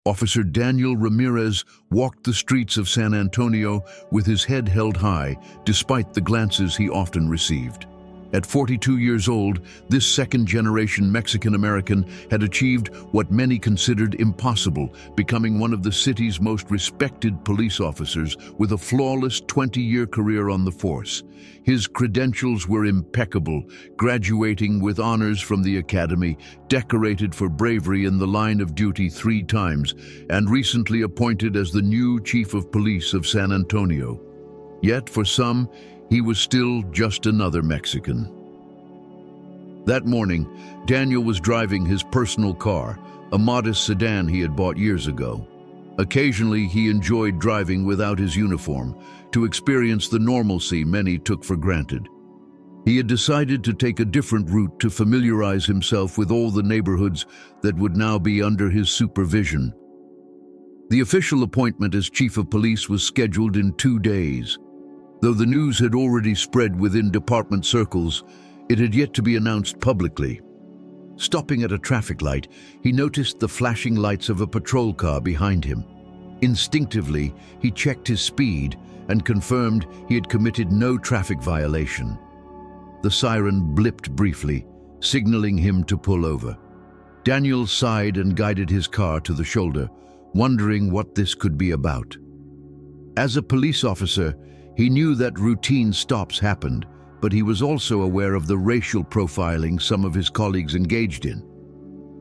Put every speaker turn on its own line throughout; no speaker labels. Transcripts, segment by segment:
Officer Daniel Ramirez walked the streets of San Antonio with his head held high, despite the glances he often received. At 42 years old, this second-generation Mexican-American had achieved what many considered impossible, becoming one of the city's most respected police officers with a flawless 20-year career on the force. His credentials were impeccable, graduating with honors from the academy, decorated for bravery in the line of duty 3 times, and recently appointed as the new chief of police of San Antonio. Yet, for some, he was still just another Mexican. That morning, Daniel was driving his personal car, a modest sedan he had bought years ago. Occasionally, he enjoyed driving without his uniform, to experience the normalcy many took for granted. He had decided to take a different route to familiarize himself with all the neighborhoods that would now be under his supervision. The official appointment as chief of police was scheduled in 2 days. Though the news had already spread within department circles, it had yet to be announced publicly. Stopping at a traffic light, he noticed the flashing lights of a patrol car behind him. Instinctively, he checked his speed and confirmed he had committed no traffic violation. The siren blipped briefly, signaling him to pull over. Daniel sighed and guided his car to the shoulder, wondering what this could be about. As a police officer, he knew that routine stops happened, but he was also aware of the racial profiling some of his colleagues engaged in.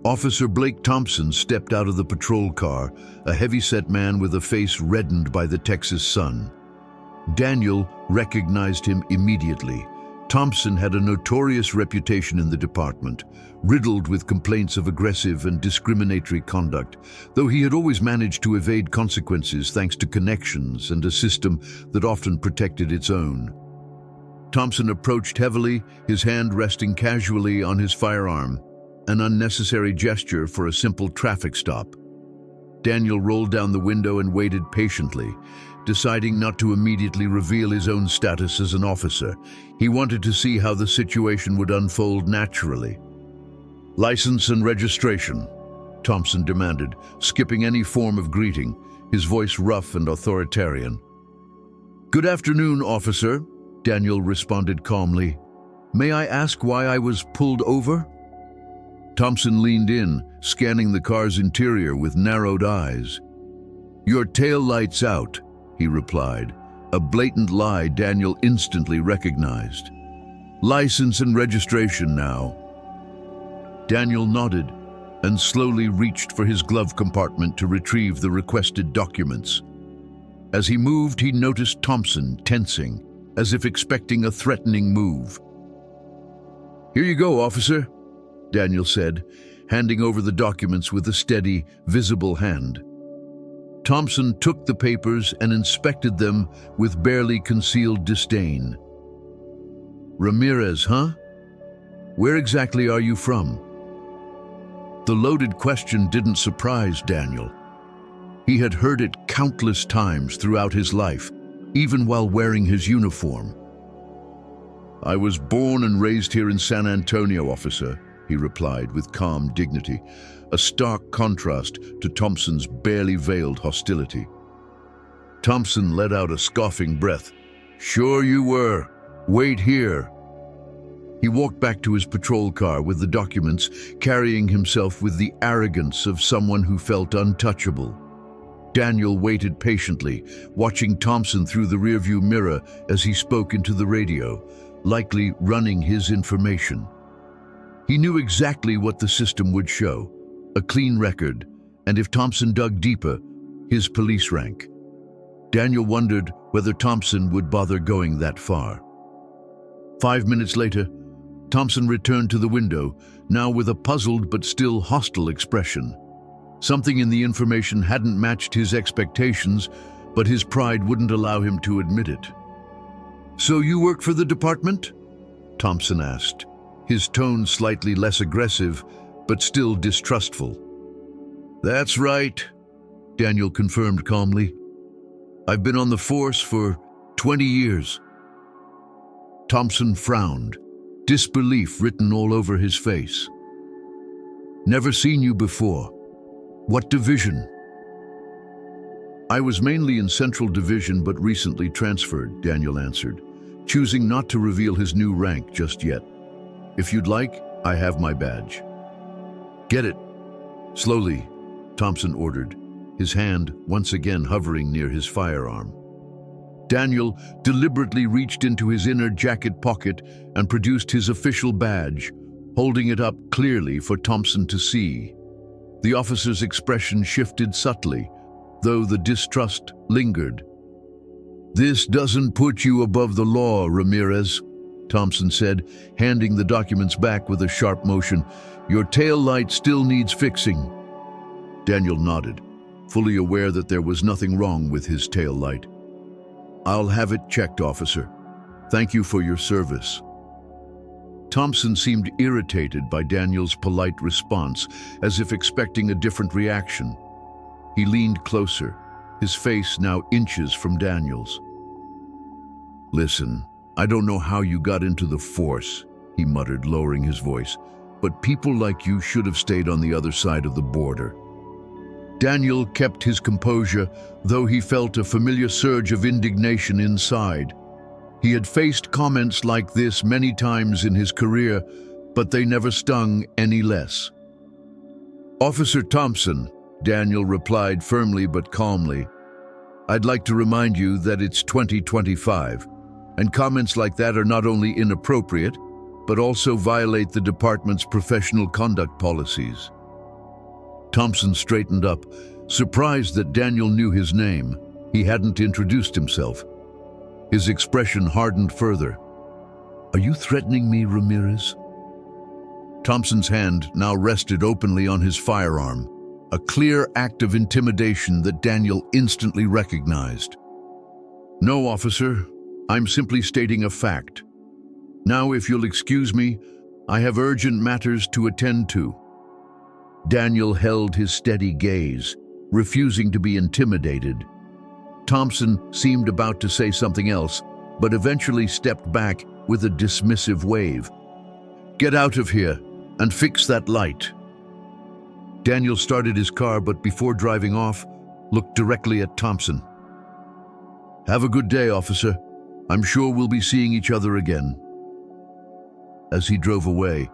Officer Blake Thompson stepped out of the patrol car, a heavy-set man with a face reddened by the Texas sun. Daniel recognized him immediately. Thompson had a notorious reputation in the department, riddled with complaints of aggressive and discriminatory conduct, though he had always managed to evade consequences thanks to connections and a system that often protected its own. Thompson approached heavily, his hand resting casually on his firearm, an unnecessary gesture for a simple traffic stop. Daniel rolled down the window and waited patiently, deciding not to immediately reveal his own status as an officer. He wanted to see how the situation would unfold naturally. "License and registration," Thompson demanded, skipping any form of greeting, his voice rough and authoritarian. "Good afternoon, officer," Daniel responded calmly. "May I ask why I was pulled over?" Thompson leaned in, scanning the car's interior with narrowed eyes. "Your tail light's out," he replied, a blatant lie Daniel instantly recognized. "License and registration now." Daniel nodded and slowly reached for his glove compartment to retrieve the requested documents. As he moved, he noticed Thompson tensing, as if expecting a threatening move. "Here you go, officer," Daniel said, handing over the documents with a steady, visible hand. Thompson took the papers and inspected them with barely concealed disdain. "Ramirez, huh? Where exactly are you from?" The loaded question didn't surprise Daniel. He had heard it countless times throughout his life, even while wearing his uniform. "I was born and raised here in San Antonio, officer," he replied with calm dignity, a stark contrast to Thompson's barely veiled hostility. Thompson let out a scoffing breath. "Sure you were. Wait here." He walked back to his patrol car with the documents, carrying himself with the arrogance of someone who felt untouchable. Daniel waited patiently, watching Thompson through the rearview mirror as he spoke into the radio, likely running his information. He knew exactly what the system would show, a clean record, and if Thompson dug deeper, his police rank. Daniel wondered whether Thompson would bother going that far. 5 minutes later, Thompson returned to the window, now with a puzzled but still hostile expression. Something in the information hadn't matched his expectations, but his pride wouldn't allow him to admit it. "So you work for the department?" Thompson asked, his tone slightly less aggressive, but still distrustful. "That's right," Daniel confirmed calmly. "I've been on the force for 20 years. Thompson frowned, disbelief written all over his face. "Never seen you before. What division?" I was mainly in Central Division but recently transferred, Daniel answered, choosing not to reveal his new rank just yet. If you'd like, I have my badge. Get it. Slowly, Thompson ordered, his hand once again hovering near his firearm. Daniel deliberately reached into his inner jacket pocket and produced his official badge, holding it up clearly for Thompson to see. The officer's expression shifted subtly, though the distrust lingered. "This doesn't put you above the law, Ramirez," Thompson said, handing the documents back with a sharp motion. "Your tail light still needs fixing." Daniel nodded, fully aware that there was nothing wrong with his tail light. "I'll have it checked, officer. Thank you for your service." Thompson seemed irritated by Daniel's polite response, as if expecting a different reaction. He leaned closer, his face now inches from Daniel's. "Listen, I don't know how you got into the force," he muttered, lowering his voice, "but people like you should have stayed on the other side of the border." Daniel kept his composure, though he felt a familiar surge of indignation inside. He had faced comments like this many times in his career, but they never stung any less. "Officer Thompson," Daniel replied firmly but calmly, "I'd like to remind you that it's 2025, and comments like that are not only inappropriate, but also violate the department's professional conduct policies." Thompson straightened up, surprised that Daniel knew his name. He hadn't introduced himself. His expression hardened further. "Are you threatening me, Ramirez?" Thompson's hand now rested openly on his firearm, a clear act of intimidation that Daniel instantly recognized. "No, officer. I'm simply stating a fact. Now, if you'll excuse me, I have urgent matters to attend to." Daniel held his steady gaze, refusing to be intimidated. Thompson seemed about to say something else, but eventually stepped back with a dismissive wave. "Get out of here and fix that light." Daniel started his car, but before driving off, looked directly at Thompson. "Have a good day, officer. I'm sure we'll be seeing each other again." As he drove away,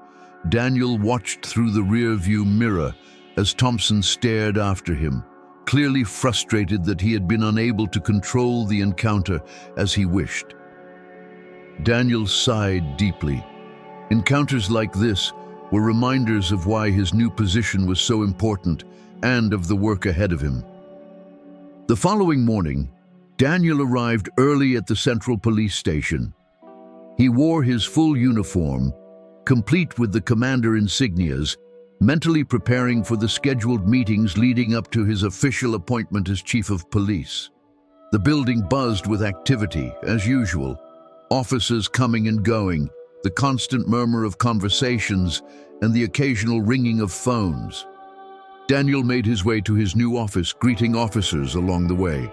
Daniel watched through the rear-view mirror as Thompson stared after him, clearly frustrated that he had been unable to control the encounter as he wished. Daniel sighed deeply. Encounters like this were reminders of why his new position was so important and of the work ahead of him. The following morning, Daniel arrived early at the Central Police Station. He wore his full uniform, complete with the commander insignias, mentally preparing for the scheduled meetings leading up to his official appointment as Chief of Police. The building buzzed with activity, as usual, officers coming and going, the constant murmur of conversations, and the occasional ringing of phones. Daniel made his way to his new office, greeting officers along the way.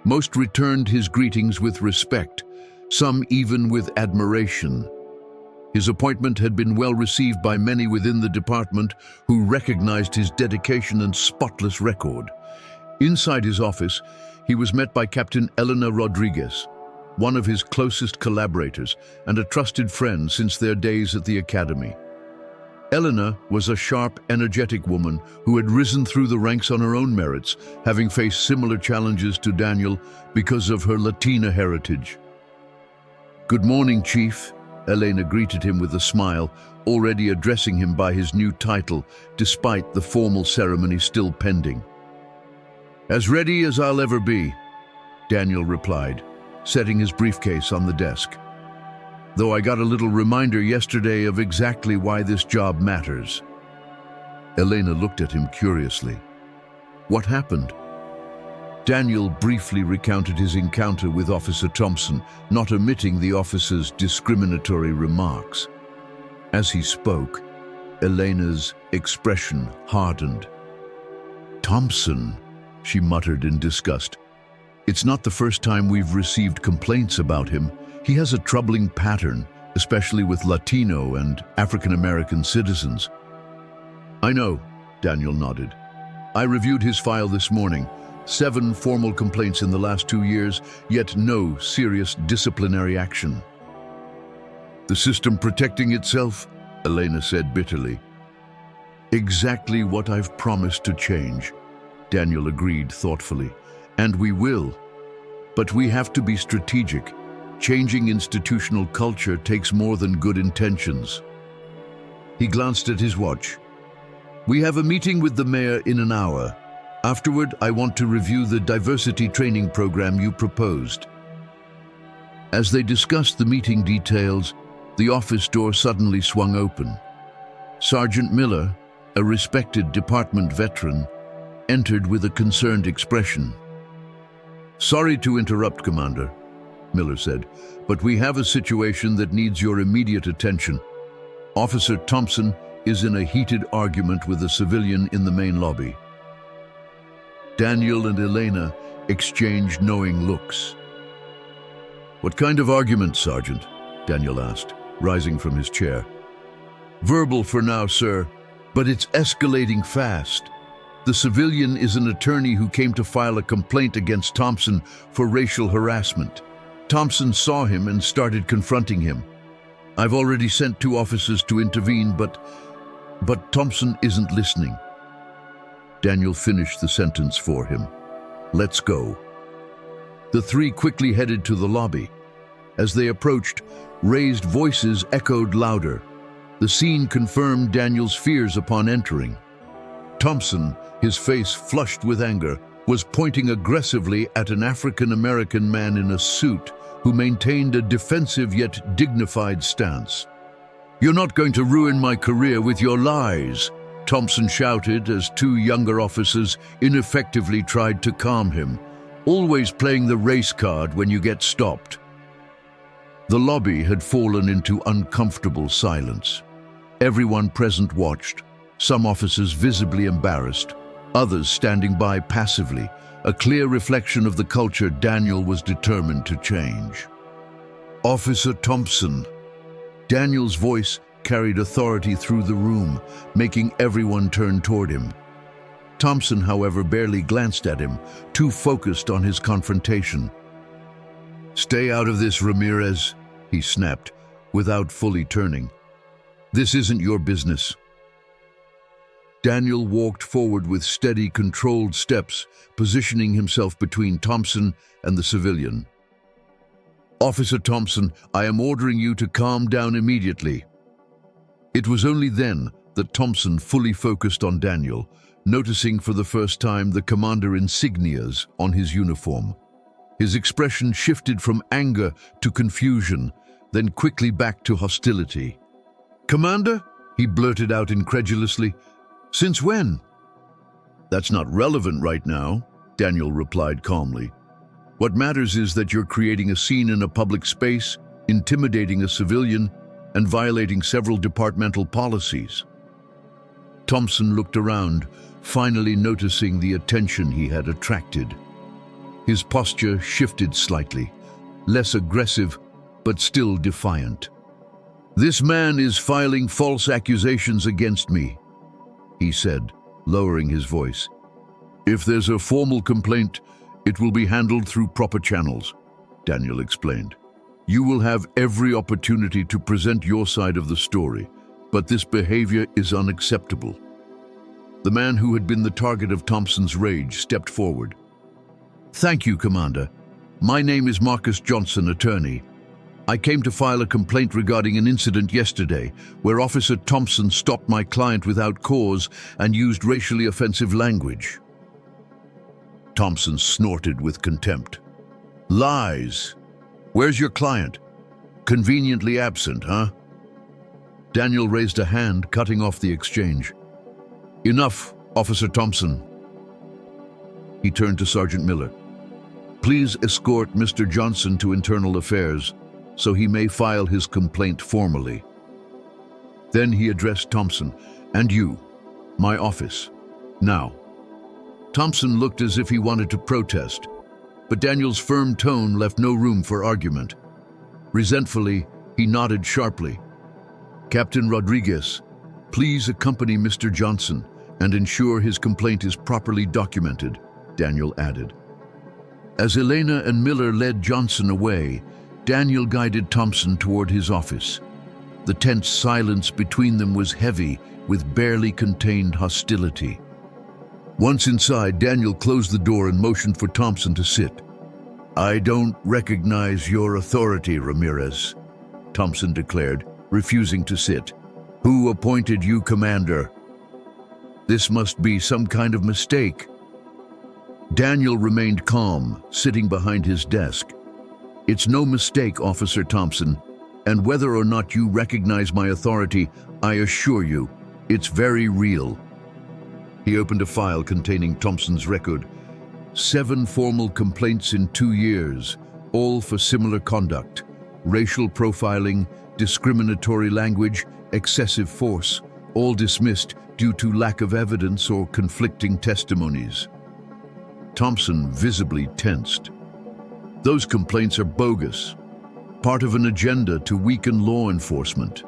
Most returned his greetings with respect, some even with admiration. His appointment had been well received by many within the department who recognized his dedication and spotless record. Inside his office, he was met by Captain Elena Rodriguez, one of his closest collaborators and a trusted friend since their days at the academy. Elena was a sharp, energetic woman who had risen through the ranks on her own merits, having faced similar challenges to Daniel because of her Latina heritage. "Good morning, Chief," Elena greeted him with a smile, already addressing him by his new title, despite the formal ceremony still pending. "As ready as I'll ever be," Daniel replied, setting his briefcase on the desk. "Though I got a little reminder yesterday of exactly why this job matters." Elena looked at him curiously. "What happened?" Daniel briefly recounted his encounter with Officer Thompson, not omitting the officer's discriminatory remarks. As he spoke, Elena's expression hardened. "Thompson," she muttered in disgust. "It's not the first time we've received complaints about him. He has a troubling pattern, especially with Latino and African-American citizens." "I know," Daniel nodded. "I reviewed his file this morning. 7 formal complaints in the last 2 years, yet no serious disciplinary action. The system protecting itself, Elena said bitterly. Exactly what I've promised to change, Daniel agreed thoughtfully. And we will. But we have to be strategic. Changing institutional culture takes more than good intentions. He glanced at his watch. We have a meeting with the mayor in an hour. Afterward, I want to review the diversity training program you proposed. As they discussed the meeting details, the office door suddenly swung open. Sergeant Miller, a respected department veteran, entered with a concerned expression. Sorry to interrupt, Commander, Miller said, but we have a situation that needs your immediate attention. Officer Thompson is in a heated argument with a civilian in the main lobby. Daniel and Elena exchanged knowing looks. What kind of argument, Sergeant? Daniel asked, rising from his chair. Verbal for now, sir, but it's escalating fast. The civilian is an attorney who came to file a complaint against Thompson for racial harassment. Thompson saw him and started confronting him. I've already sent 2 officers to intervene, but Thompson isn't listening. Daniel finished the sentence for him. Let's go. The 3 quickly headed to the lobby. As they approached, raised voices echoed louder. The scene confirmed Daniel's fears upon entering. Thompson, his face flushed with anger, was pointing aggressively at an African-American man in a suit who maintained a defensive yet dignified stance. You're not going to ruin my career with your lies, Thompson shouted as 2 younger officers ineffectively tried to calm him, always playing the race card when you get stopped. The lobby had fallen into uncomfortable silence. Everyone present watched, some officers visibly embarrassed, others standing by passively, a clear reflection of the culture Daniel was determined to change. Officer Thompson. Daniel's voice carried authority through the room, making everyone turn toward him. Thompson, however, barely glanced at him, too focused on his confrontation. Stay out of this, Ramirez, he snapped, without fully turning. This isn't your business. Daniel walked forward with steady, controlled steps, positioning himself between Thompson and the civilian. Officer Thompson, I am ordering you to calm down immediately. It was only then that Thompson fully focused on Daniel, noticing for the first time the commander insignias on his uniform. His expression shifted from anger to confusion, then quickly back to hostility. Commander? He blurted out incredulously. Since when? That's not relevant right now, Daniel replied calmly. What matters is that you're creating a scene in a public space, intimidating a civilian, and violating several departmental policies. Thompson looked around, finally noticing the attention he had attracted. His posture shifted slightly, less aggressive, but still defiant. This man is filing false accusations against me, he said, lowering his voice. If there's a formal complaint, it will be handled through proper channels, Daniel explained. You will have every opportunity to present your side of the story, but this behavior is unacceptable. The man who had been the target of Thompson's rage stepped forward. Thank you, Commander. My name is Marcus Johnson, attorney. I came to file a complaint regarding an incident yesterday where Officer Thompson stopped my client without cause and used racially offensive language. Thompson snorted with contempt. Lies. Where's your client? Conveniently absent, huh? Daniel raised a hand, cutting off the exchange. Enough, Officer Thompson. He turned to Sergeant Miller. Please escort Mr. Johnson to Internal Affairs so he may file his complaint formally. Then he addressed Thompson. And you, my office. Now. Thompson looked as if he wanted to protest, but Daniel's firm tone left no room for argument. Resentfully, he nodded sharply. Captain Rodriguez, please accompany Mr. Johnson and ensure his complaint is properly documented. Daniel added. As Elena and Miller led Johnson away, Daniel guided Thompson toward his office. The tense silence between them was heavy with barely contained hostility. Once inside, Daniel closed the door and motioned for Thompson to sit. "I don't recognize your authority, Ramirez," Thompson declared, refusing to sit. "Who appointed you commander? This must be some kind of mistake." Daniel remained calm, sitting behind his desk. "It's no mistake, Officer Thompson, and whether or not you recognize my authority, I assure you, it's very real." He opened a file containing Thompson's record. 7 formal complaints in 2 years, all for similar conduct: racial profiling, discriminatory language, excessive force, all dismissed due to lack of evidence or conflicting testimonies. Thompson visibly tensed. "Those complaints are bogus, part of an agenda to weaken law enforcement."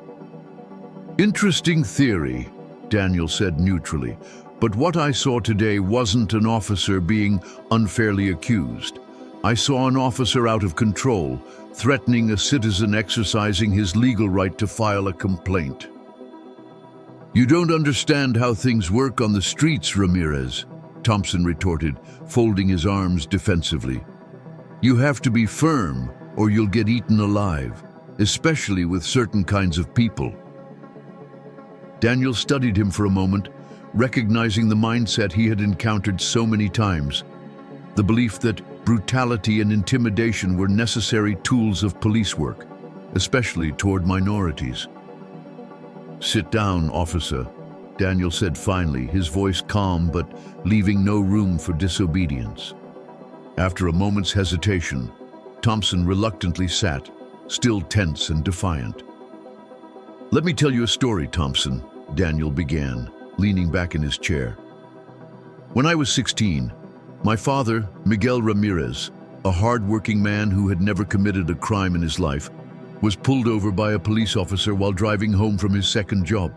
"Interesting theory," Daniel said neutrally, "but what I saw today wasn't an officer being unfairly accused. I saw an officer out of control, threatening a citizen exercising his legal right to file a complaint." "You don't understand how things work on the streets, Ramirez," Thompson retorted, folding his arms defensively. "You have to be firm or you'll get eaten alive, especially with certain kinds of people." Daniel studied him for a moment, recognizing the mindset he had encountered so many times. The belief that brutality and intimidation were necessary tools of police work, especially toward minorities. "Sit down, officer," Daniel said finally, his voice calm but leaving no room for disobedience. After a moment's hesitation, Thompson reluctantly sat, still tense and defiant. "Let me tell you a story, Thompson," Daniel began, leaning back in his chair. "When I was 16, my father, Miguel Ramirez, a hard-working man who had never committed a crime in his life, was pulled over by a police officer while driving home from his second job.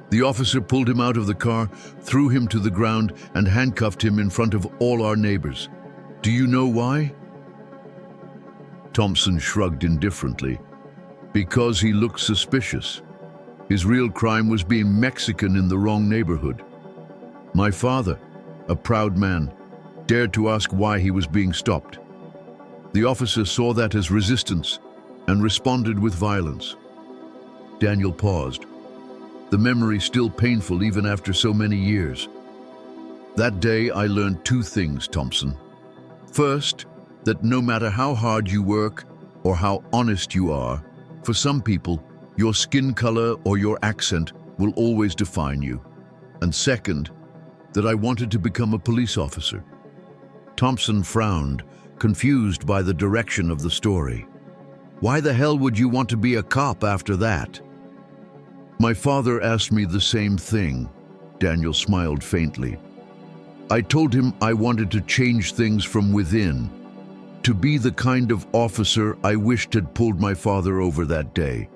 The officer pulled him out of the car, threw him to the ground, and handcuffed him in front of all our neighbors. Do you know why?" Thompson shrugged indifferently. "Because he looked suspicious. His real crime was being Mexican in the wrong neighborhood. My father, a proud man, dared to ask why he was being stopped. The officer saw that as resistance and responded with violence." Daniel paused, the memory still painful even after so many years. "That day I learned 2 things, Thompson. First, that no matter how hard you work or how honest you are, for some people, your skin color or your accent will always define you. And second, that I wanted to become a police officer." Thompson frowned, confused by the direction of the story. "Why the hell would you want to be a cop after that?" "My father asked me the same thing," Daniel smiled faintly. "I told him I wanted to change things from within, to be the kind of officer I wished had pulled my father over that day.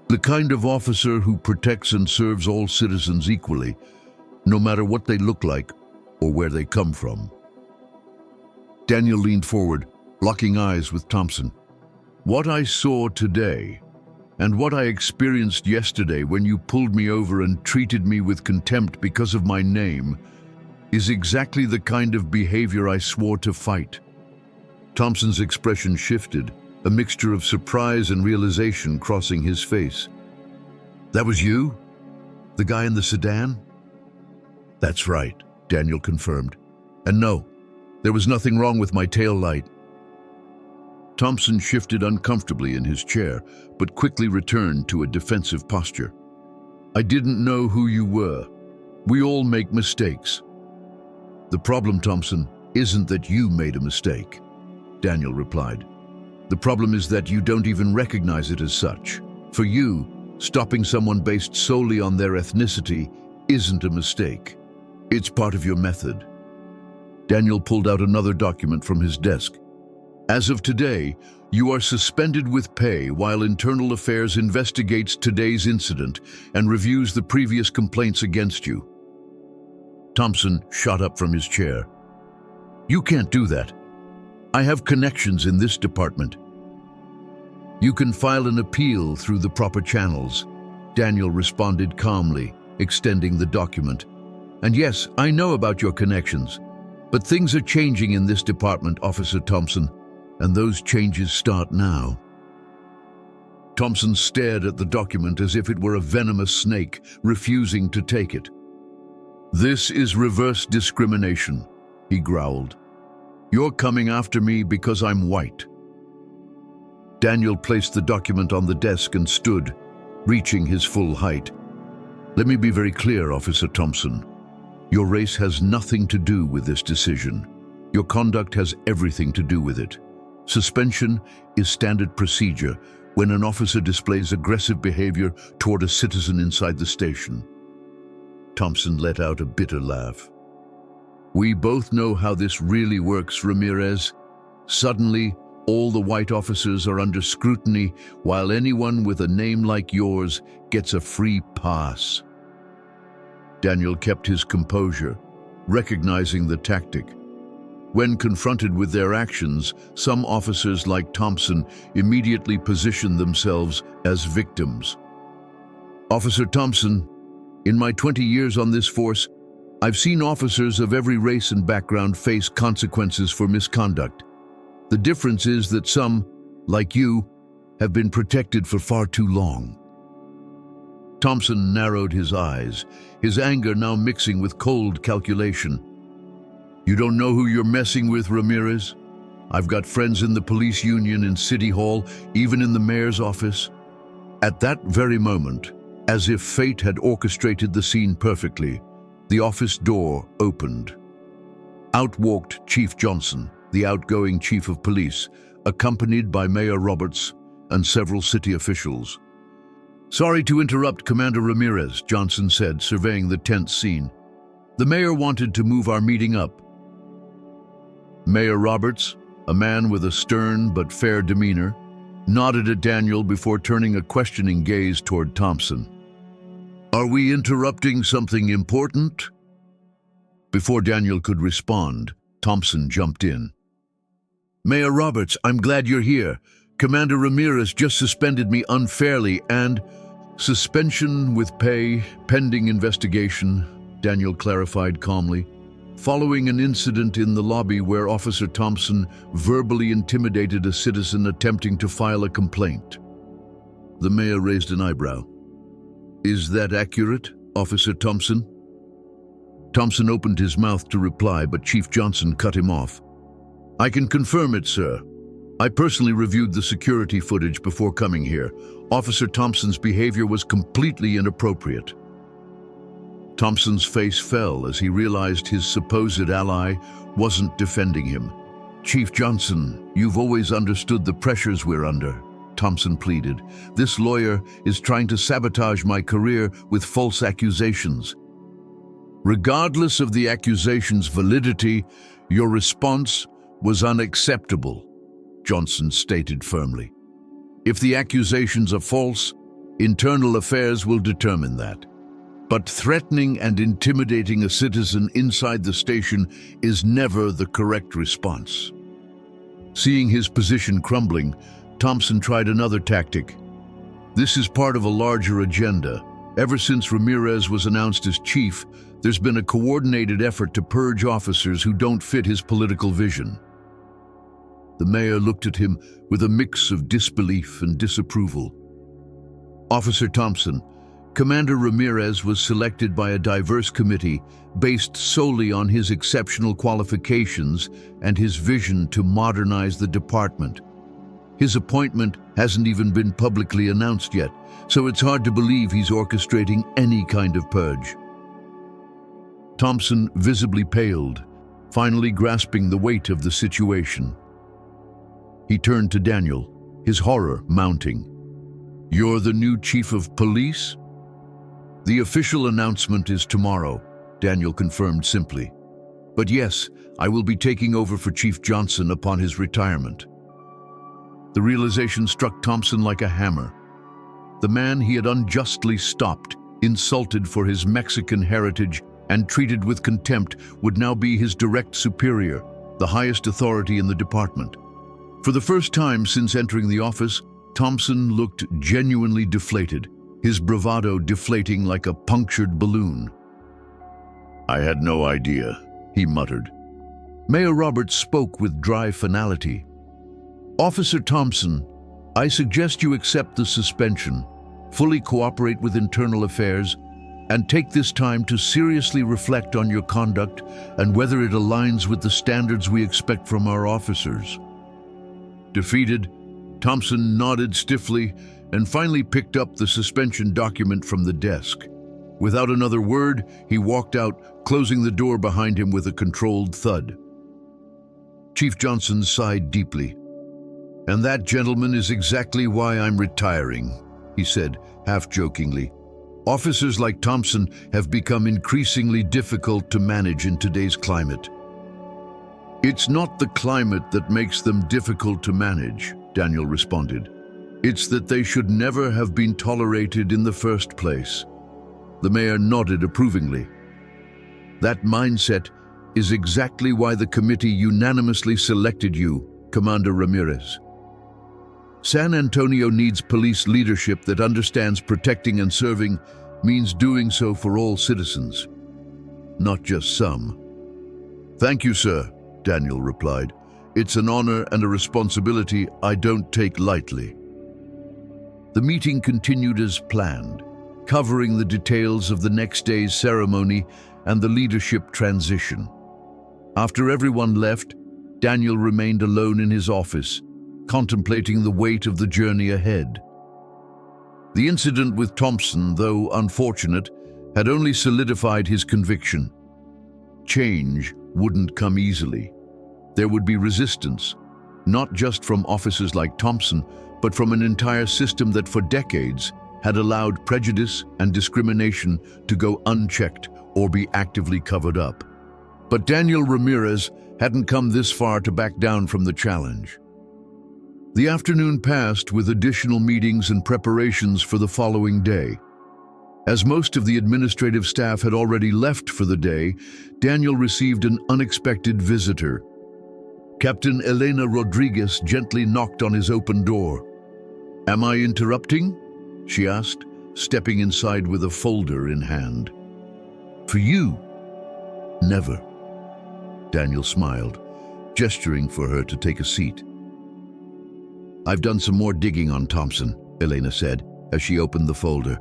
The kind of officer who protects and serves all citizens equally, no matter what they look like or where they come from." Daniel leaned forward, locking eyes with Thompson. "What I saw today, and what I experienced yesterday when you pulled me over and treated me with contempt because of my name, is exactly the kind of behavior I swore to fight." Thompson's expression shifted, a mixture of surprise and realization crossing his face. "That was you? The guy in the sedan?" "That's right," Daniel confirmed. "And no, there was nothing wrong with my tail light." Thompson shifted uncomfortably in his chair, but quickly returned to a defensive posture. "I didn't know who you were. We all make mistakes." "The problem, Thompson, isn't that you made a mistake," Daniel replied. "The problem is that you don't even recognize it as such. For you, stopping someone based solely on their ethnicity isn't a mistake. It's part of your method." Daniel pulled out another document from his desk. "As of today, you are suspended with pay while Internal Affairs investigates today's incident and reviews the previous complaints against you." Thompson shot up from his chair. You can't do that. I have connections in this department. You can file an appeal through the proper channels. Daniel responded calmly, extending the document. And yes, I know about your connections, but things are changing in this department, Officer Thompson, and those changes start now. Thompson stared at the document as if it were a venomous snake, refusing to take it. This is reverse discrimination, he growled. You're coming after me because I'm white. Daniel placed the document on the desk and stood, reaching his full height. Let me be very clear, Officer Thompson. Your race has nothing to do with this decision. Your conduct has everything to do with it. Suspension is standard procedure when an officer displays aggressive behavior toward a citizen inside the station. Thompson let out a bitter laugh. We both know how this really works, Ramirez. Suddenly, all the white officers are under scrutiny, while anyone with a name like yours gets a free pass. Daniel kept his composure, recognizing the tactic. When confronted with their actions, some officers like Thompson immediately position themselves as victims. Officer Thompson, in my 20 years on this force, I've seen officers of every race and background face consequences for misconduct. The difference is that some, like you, have been protected for far too long. Thompson narrowed his eyes, his anger now mixing with cold calculation. You don't know who you're messing with, Ramirez? I've got friends in the police union, in City Hall, even in the mayor's office. At that very moment, as if fate had orchestrated the scene perfectly, the office door opened. Out walked Chief Johnson, the outgoing chief of police, accompanied by Mayor Roberts and several city officials. Sorry to interrupt, Commander Ramirez, Johnson said, surveying the tense scene. The mayor wanted to move our meeting up. Mayor Roberts, a man with a stern but fair demeanor, nodded at Daniel before turning a questioning gaze toward Thompson. Are we interrupting something important? Before Daniel could respond, Thompson jumped in. Mayor Roberts, I'm glad you're here. Commander Ramirez just suspended me unfairly and... Suspension with pay, pending investigation, Daniel clarified calmly, following an incident in the lobby where Officer Thompson verbally intimidated a citizen attempting to file a complaint. The mayor raised an eyebrow. Is that accurate, Officer Thompson? Thompson opened his mouth to reply, but Chief Johnson cut him off. I can confirm it, sir. I personally reviewed the security footage before coming here. Officer Thompson's behavior was completely inappropriate. Thompson's face fell as he realized his supposed ally wasn't defending him. Chief Johnson, you've always understood the pressures we're under, Thompson pleaded. This lawyer is trying to sabotage my career with false accusations. Regardless of the accusation's validity, your response was unacceptable, Johnson stated firmly. If the accusations are false, internal affairs will determine that. But threatening and intimidating a citizen inside the station is never the correct response. Seeing his position crumbling, Thompson tried another tactic. This is part of a larger agenda. Ever since Ramirez was announced as chief, there's been a coordinated effort to purge officers who don't fit his political vision. The mayor looked at him with a mix of disbelief and disapproval. Officer Thompson, Commander Ramirez was selected by a diverse committee based solely on his exceptional qualifications and his vision to modernize the department. His appointment hasn't even been publicly announced yet, so it's hard to believe he's orchestrating any kind of purge. Thompson visibly paled, finally grasping the weight of the situation. He turned to Daniel, his horror mounting. You're the new chief of police? The official announcement is tomorrow, Daniel confirmed simply. But yes, I will be taking over for Chief Johnson upon his retirement. The realization struck Thompson like a hammer. The man he had unjustly stopped, insulted for his Mexican heritage, and treated with contempt would now be his direct superior, the highest authority in the department. For the first time since entering the office, Thompson looked genuinely deflated, his bravado deflating like a punctured balloon. "I had no idea," he muttered. Mayor Roberts spoke with dry finality. "Officer Thompson, I suggest you accept the suspension, fully cooperate with internal affairs, and take this time to seriously reflect on your conduct and whether it aligns with the standards we expect from our officers." Defeated, Thompson nodded stiffly and finally picked up the suspension document from the desk. Without another word, he walked out, closing the door behind him with a controlled thud. Chief Johnson sighed deeply. "And that, gentlemen, is exactly why I'm retiring," he said, half-jokingly. "Officers like Thompson have become increasingly difficult to manage in today's climate." "It's not the climate that makes them difficult to manage," Daniel responded. "It's that they should never have been tolerated in the first place." The mayor nodded approvingly. "That mindset is exactly why the committee unanimously selected you, Commander Ramirez. San Antonio needs police leadership that understands protecting and serving means doing so for all citizens, not just some." "Thank you, sir," Daniel replied. "It's an honor and a responsibility I don't take lightly." The meeting continued as planned, covering the details of the next day's ceremony and the leadership transition. After everyone left, Daniel remained alone in his office, contemplating the weight of the journey ahead. The incident with Thompson, though unfortunate, had only solidified his conviction. Change wouldn't come easily. There would be resistance, not just from officers like Thompson, but from an entire system that for decades had allowed prejudice and discrimination to go unchecked or be actively covered up. But Daniel Ramirez hadn't come this far to back down from the challenge. The afternoon passed with additional meetings and preparations for the following day. As most of the administrative staff had already left for the day, Daniel received an unexpected visitor. Captain Elena Rodriguez gently knocked on his open door. "Am I interrupting?" she asked, stepping inside with a folder in hand. "For you?" "Never." Daniel smiled, gesturing for her to take a seat. "I've done some more digging on Thompson," Elena said, as she opened the folder.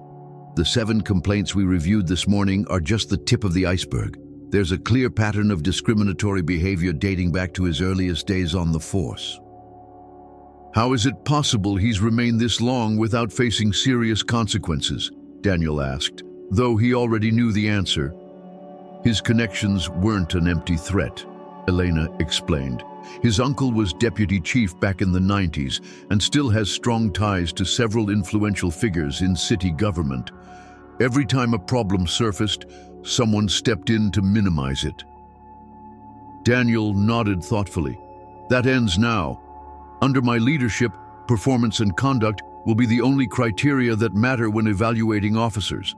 "The 7 complaints we reviewed this morning are just the tip of the iceberg. There's a clear pattern of discriminatory behavior dating back to his earliest days on the force." "How is it possible he's remained this long without facing serious consequences?" Daniel asked, though he already knew the answer. "His connections weren't an empty threat," Elena explained. "His uncle was deputy chief back in the 90s and still has strong ties to several influential figures in city government. Every time a problem surfaced, someone stepped in to minimize it." Daniel nodded thoughtfully. "That ends now. Under my leadership, performance and conduct will be the only criteria that matter when evaluating officers.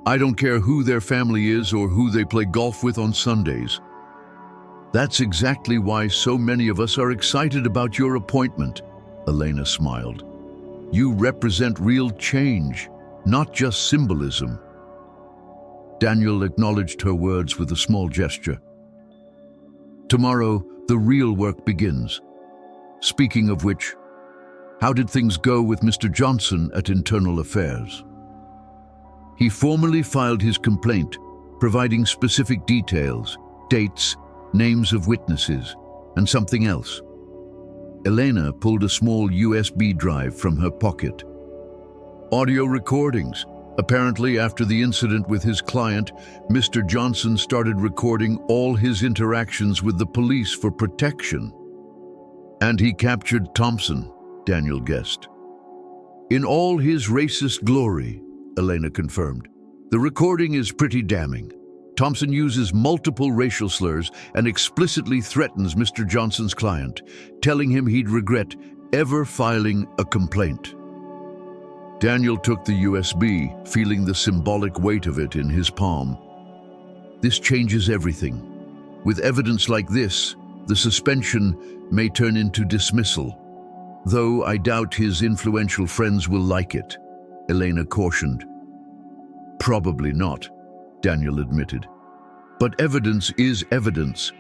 I don't care who their family is or who they play golf with on Sundays." "That's exactly why so many of us are excited about your appointment," Elena smiled. "You represent real change, not just symbolism." Daniel acknowledged her words with a small gesture. "Tomorrow, the real work begins. Speaking of which, how did things go with Mr. Johnson at Internal Affairs?" "He formally filed his complaint, providing specific details, dates, names of witnesses, and something else." Elena pulled a small USB drive from her pocket. "Audio recordings. Apparently, after the incident with his client, Mr. Johnson started recording all his interactions with the police for protection." "And he captured Thompson," Daniel guessed. "In all his racist glory," Elena confirmed. "The recording is pretty damning. Thompson uses multiple racial slurs and explicitly threatens Mr. Johnson's client, telling him he'd regret ever filing a complaint." Daniel took the USB, feeling the symbolic weight of it in his palm. "This changes everything. With evidence like this, the suspension may turn into dismissal. Though I doubt his influential friends will like it, Elena cautioned. Probably not, Daniel admitted. But evidence is evidence.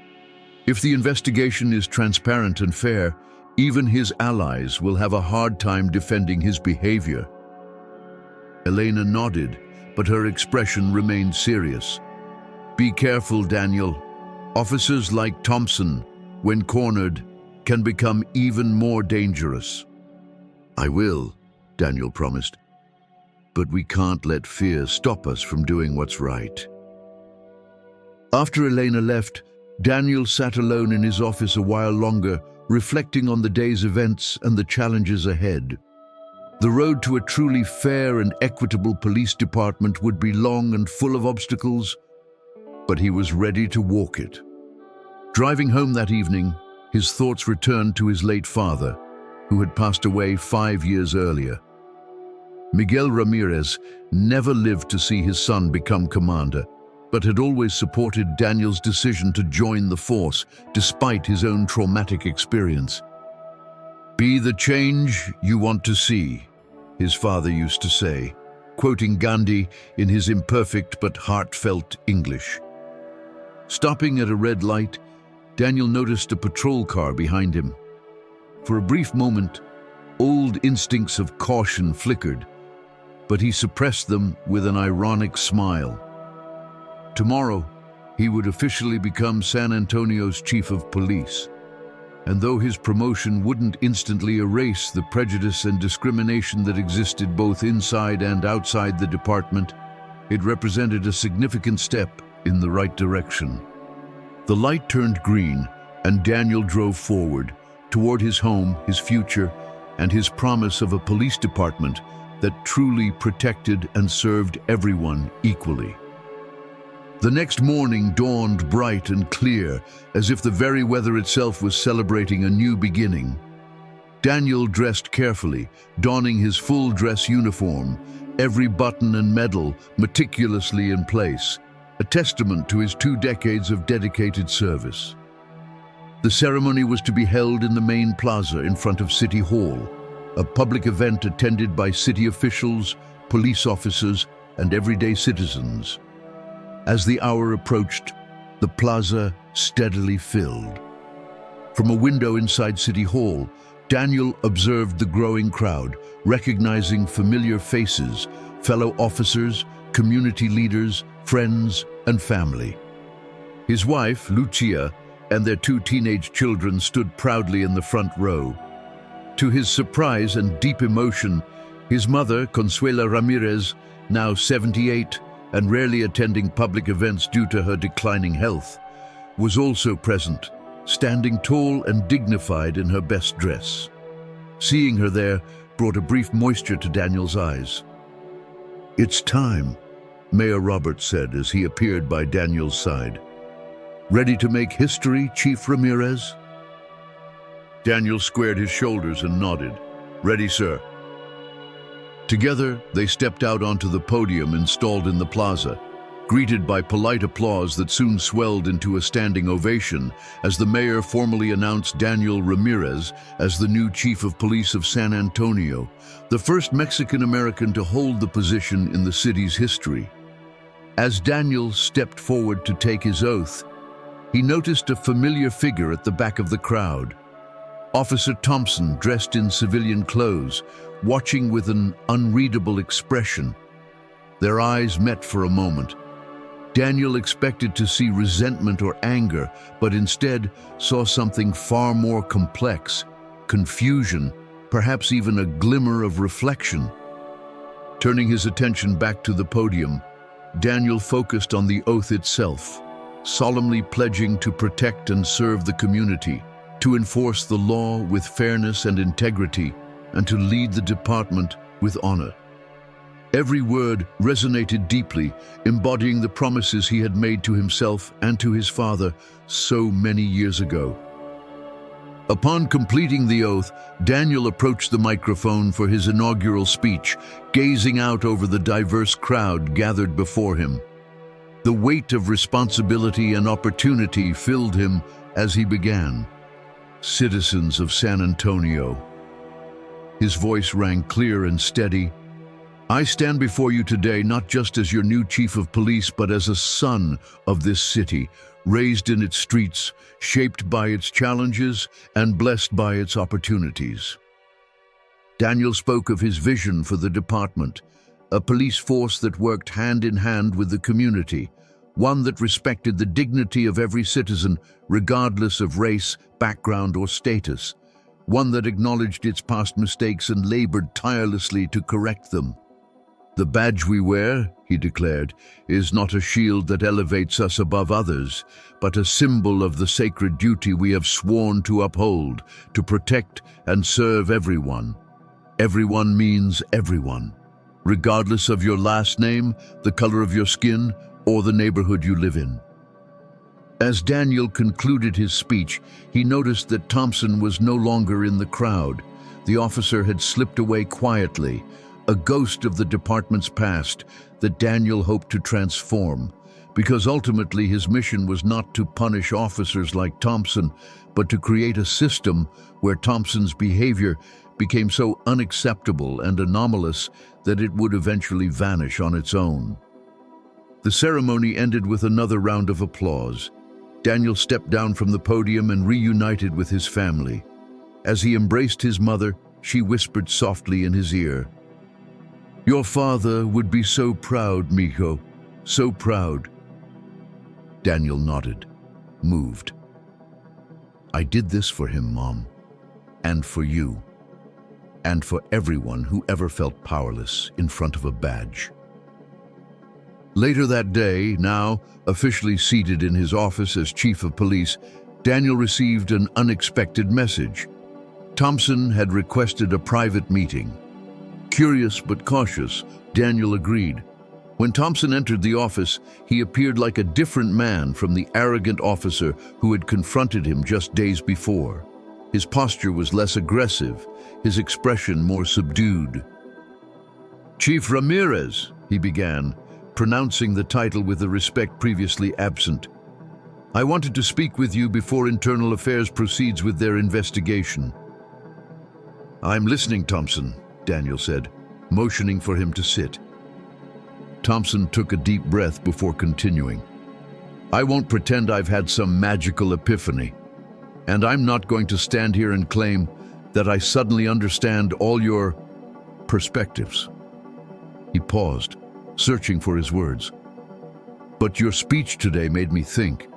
If the investigation is transparent and fair, even his allies will have a hard time defending his behavior. Elena nodded, but her expression remained serious. Be careful, Daniel. Officers like Thompson, when cornered, can become even more dangerous. I will, Daniel promised. But we can't let fear stop us from doing what's right. After Elena left, Daniel sat alone in his office a while longer, reflecting on the day's events and the challenges ahead. The road to a truly fair and equitable police department would be long and full of obstacles, but he was ready to walk it. Driving home that evening, his thoughts returned to his late father, who had passed away 5 years earlier. Miguel Ramirez never lived to see his son become commander, but had always supported Daniel's decision to join the force despite his own traumatic experience. Be the change you want to see, his father used to say, quoting Gandhi in his imperfect but heartfelt English. Stopping at a red light, Daniel noticed a patrol car behind him. For a brief moment, old instincts of caution flickered, but he suppressed them with an ironic smile. Tomorrow, he would officially become San Antonio's chief of police. And though his promotion wouldn't instantly erase the prejudice and discrimination that existed both inside and outside the department, it represented a significant step in the right direction. The light turned green, and Daniel drove forward, toward his home, his future, and his promise of a police department that truly protected and served everyone equally. The next morning dawned bright and clear, as if the very weather itself was celebrating a new beginning. Daniel dressed carefully, donning his full-dress uniform, every button and medal meticulously in place, a testament to his 2 decades of dedicated service. The ceremony was to be held in the main plaza in front of City Hall, a public event attended by city officials, police officers, and everyday citizens. As the hour approached, the plaza steadily filled. From a window inside City Hall, Daniel observed the growing crowd, recognizing familiar faces, fellow officers, community leaders, friends, and family. His wife, Lucia, and their 2 teenage children stood proudly in the front row. To his surprise and deep emotion, his mother, Consuela Ramirez, now 78, and rarely attending public events due to her declining health, was also present, standing tall and dignified in her best dress. Seeing her there brought a brief moisture to Daniel's eyes. It's time, Mayor Roberts said as he appeared by Daniel's side. Ready to make history, Chief Ramirez? Daniel squared his shoulders and nodded. Ready, sir. Together, they stepped out onto the podium installed in the plaza, greeted by polite applause that soon swelled into a standing ovation as the mayor formally announced Daniel Ramirez as the new chief of police of San Antonio, the first Mexican-American to hold the position in the city's history. As Daniel stepped forward to take his oath, he noticed a familiar figure at the back of the crowd. Officer Thompson, dressed in civilian clothes, watching with an unreadable expression. Their eyes met for a moment. Daniel expected to see resentment or anger, but instead saw something far more complex, confusion, perhaps even a glimmer of reflection. Turning his attention back to the podium, Daniel focused on the oath itself, solemnly pledging to protect and serve the community, to enforce the law with fairness and integrity, and to lead the department with honor. Every word resonated deeply, embodying the promises he had made to himself and to his father so many years ago. Upon completing the oath, Daniel approached the microphone for his inaugural speech, gazing out over the diverse crowd gathered before him. The weight of responsibility and opportunity filled him as he began, "Citizens of San Antonio." His voice rang clear and steady. "I stand before you today not just as your new chief of police, but as a son of this city, raised in its streets, shaped by its challenges, and blessed by its opportunities." Daniel spoke of his vision for the department, a police force that worked hand in hand with the community, one that respected the dignity of every citizen, regardless of race, background, or status, one that acknowledged its past mistakes and labored tirelessly to correct them. "The badge we wear," he declared, "is not a shield that elevates us above others, but a symbol of the sacred duty we have sworn to uphold, to protect and serve everyone. Everyone means everyone, regardless of your last name, the color of your skin, or the neighborhood you live in." As Daniel concluded his speech, he noticed that Thompson was no longer in the crowd. The officer had slipped away quietly, a ghost of the department's past that Daniel hoped to transform, because ultimately his mission was not to punish officers like Thompson, but to create a system where Thompson's behavior became so unacceptable and anomalous that it would eventually vanish on its own. The ceremony ended with another round of applause. Daniel stepped down from the podium and reunited with his family. As he embraced his mother, she whispered softly in his ear, "Your father would be so proud, mijo, so proud." Daniel nodded, moved. "I did this for him, Mom, and for you, and for everyone who ever felt powerless in front of a badge." Later that day, now officially seated in his office as chief of police, Daniel received an unexpected message. Thompson had requested a private meeting. Curious but cautious, Daniel agreed. When Thompson entered the office, he appeared like a different man from the arrogant officer who had confronted him just days before. His posture was less aggressive, his expression more subdued. "Chief Ramirez," he began, pronouncing the title with a respect previously absent. "I wanted to speak with you before Internal Affairs proceeds with their investigation." "I'm listening, Thompson," Daniel said, motioning for him to sit. Thompson took a deep breath before continuing. "I won't pretend I've had some magical epiphany, and I'm not going to stand here and claim that I suddenly understand all your perspectives." He paused, searching for his words. "But your speech today made me think,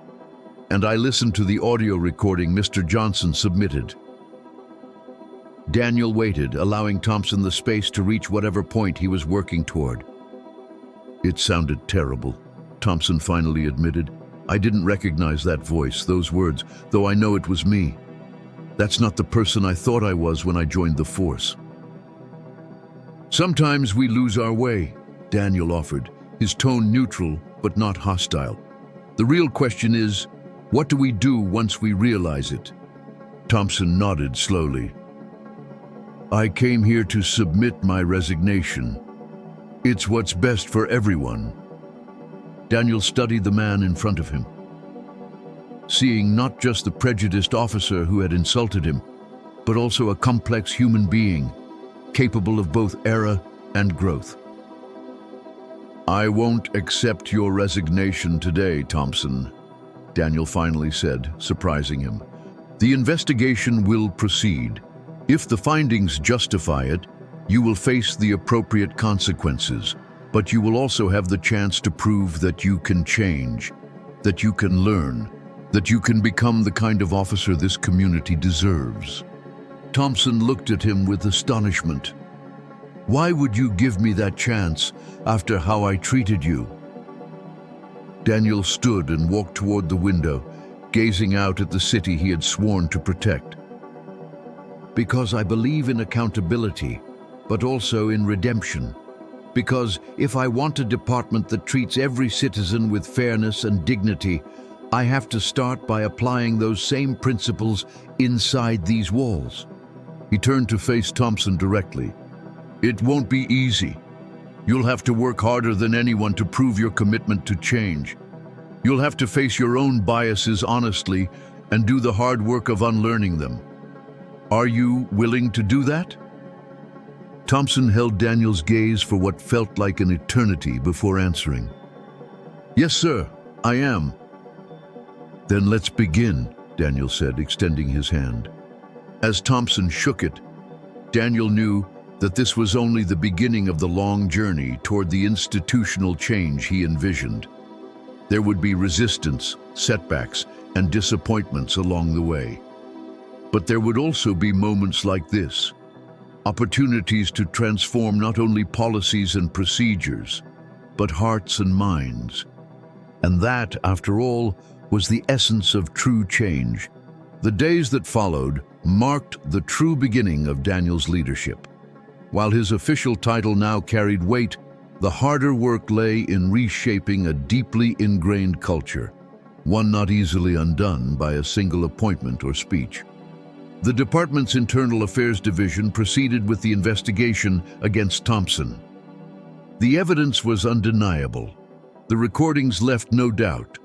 and I listened to the audio recording Mr. Johnson submitted." Daniel waited, allowing Thompson the space to reach whatever point he was working toward. "It sounded terrible," Thompson finally admitted. "I didn't recognize that voice, those words, though I know it was me. That's not the person I thought I was when I joined the force." "Sometimes we lose our way," Daniel offered, his tone neutral but not hostile. "The real question is, what do we do once we realize it?" Thompson nodded slowly. "I came here to submit my resignation. It's what's best for everyone." Daniel studied the man in front of him, seeing not just the prejudiced officer who had insulted him, but also a complex human being, capable of both error and growth. "I won't accept your resignation today, Thompson," Daniel finally said, surprising him. "The investigation will proceed. If the findings justify it, you will face the appropriate consequences, but you will also have the chance to prove that you can change, that you can learn, that you can become the kind of officer this community deserves." Thompson looked at him with astonishment. "Why would you give me that chance after how I treated you?" Daniel stood and walked toward the window, gazing out at the city he had sworn to protect. "Because I believe in accountability, but also in redemption. Because if I want a department that treats every citizen with fairness and dignity, I have to start by applying those same principles inside these walls." He turned to face Thompson directly. "It won't be easy. You'll have to work harder than anyone to prove your commitment to change. You'll have to face your own biases honestly and do the hard work of unlearning them. Are you willing to do that? Thompson held Daniel's gaze for what felt like an eternity before answering. Yes, sir, I am. Then let's begin, Daniel said, extending his hand. As Thompson shook it, Daniel knew that this was only the beginning of the long journey toward the institutional change he envisioned. There would be resistance, setbacks, and disappointments along the way. But there would also be moments like this, opportunities to transform not only policies and procedures, but hearts and minds. And that, after all, was the essence of true change. The days that followed marked the true beginning of Daniel's leadership. While his official title now carried weight, the harder work lay in reshaping a deeply ingrained culture, one not easily undone by a single appointment or speech. The department's Internal Affairs Division proceeded with the investigation against Thompson. The evidence was undeniable. The recordings left no doubt.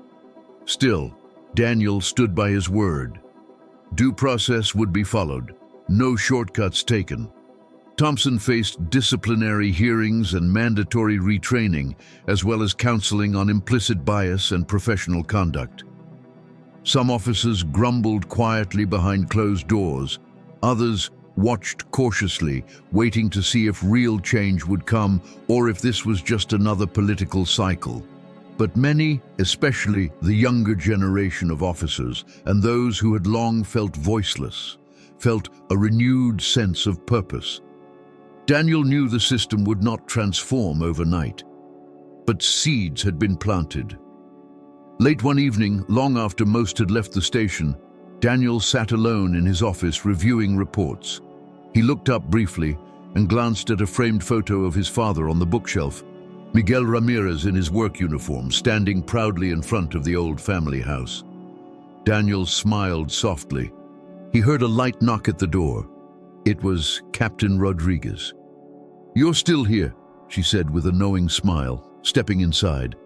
Still, Daniel stood by his word. Due process would be followed, no shortcuts taken. Thompson faced disciplinary hearings and mandatory retraining, as well as counseling on implicit bias and professional conduct. Some officers grumbled quietly behind closed doors. Others watched cautiously, waiting to see if real change would come or if this was just another political cycle. But many, especially the younger generation of officers and those who had long felt voiceless, felt a renewed sense of purpose. Daniel knew the system would not transform overnight, but seeds had been planted. Late one evening, long after most had left the station, Daniel sat alone in his office reviewing reports. He looked up briefly and glanced at a framed photo of his father on the bookshelf, Miguel Ramirez in his work uniform, standing proudly in front of the old family house. Daniel smiled softly. He heard a light knock at the door. It was Captain Rodriguez. "You're still here," she said with a knowing smile, stepping inside.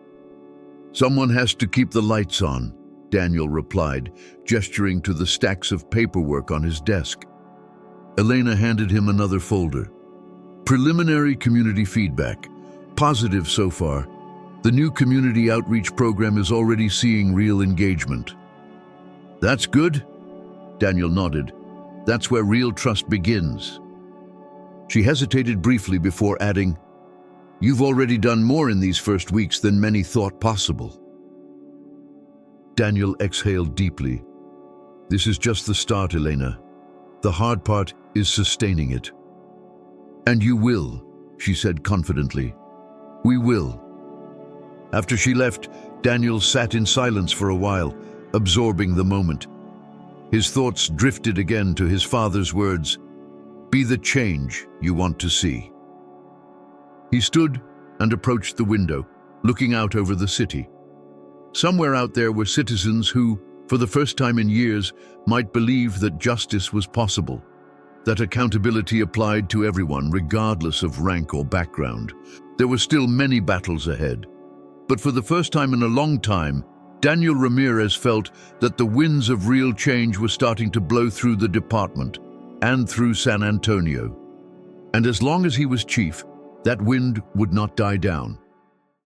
"Someone has to keep the lights on," Daniel replied, gesturing to the stacks of paperwork on his desk. Elena handed him another folder. "Preliminary community feedback. Positive so far. The new community outreach program is already seeing real engagement." "That's good," Daniel nodded. "That's where real trust begins." She hesitated briefly before adding, "You've already done more in these first weeks than many thought possible." Daniel exhaled deeply. "This is just the start, Elena. The hard part is sustaining it." "And you will," she said confidently. "We will." After she left, Daniel sat in silence for a while, absorbing the moment. His thoughts drifted again to his father's words, "Be the change you want to see." He stood and approached the window, looking out over the city. Somewhere out there were citizens who, for the first time in years, might believe that justice was possible, that accountability applied to everyone regardless of rank or background. There were still many battles ahead. But for the first time in a long time, Daniel Ramirez felt that the winds of real change were starting to blow through the department and through San Antonio. And as long as he was chief, that wind would not die down.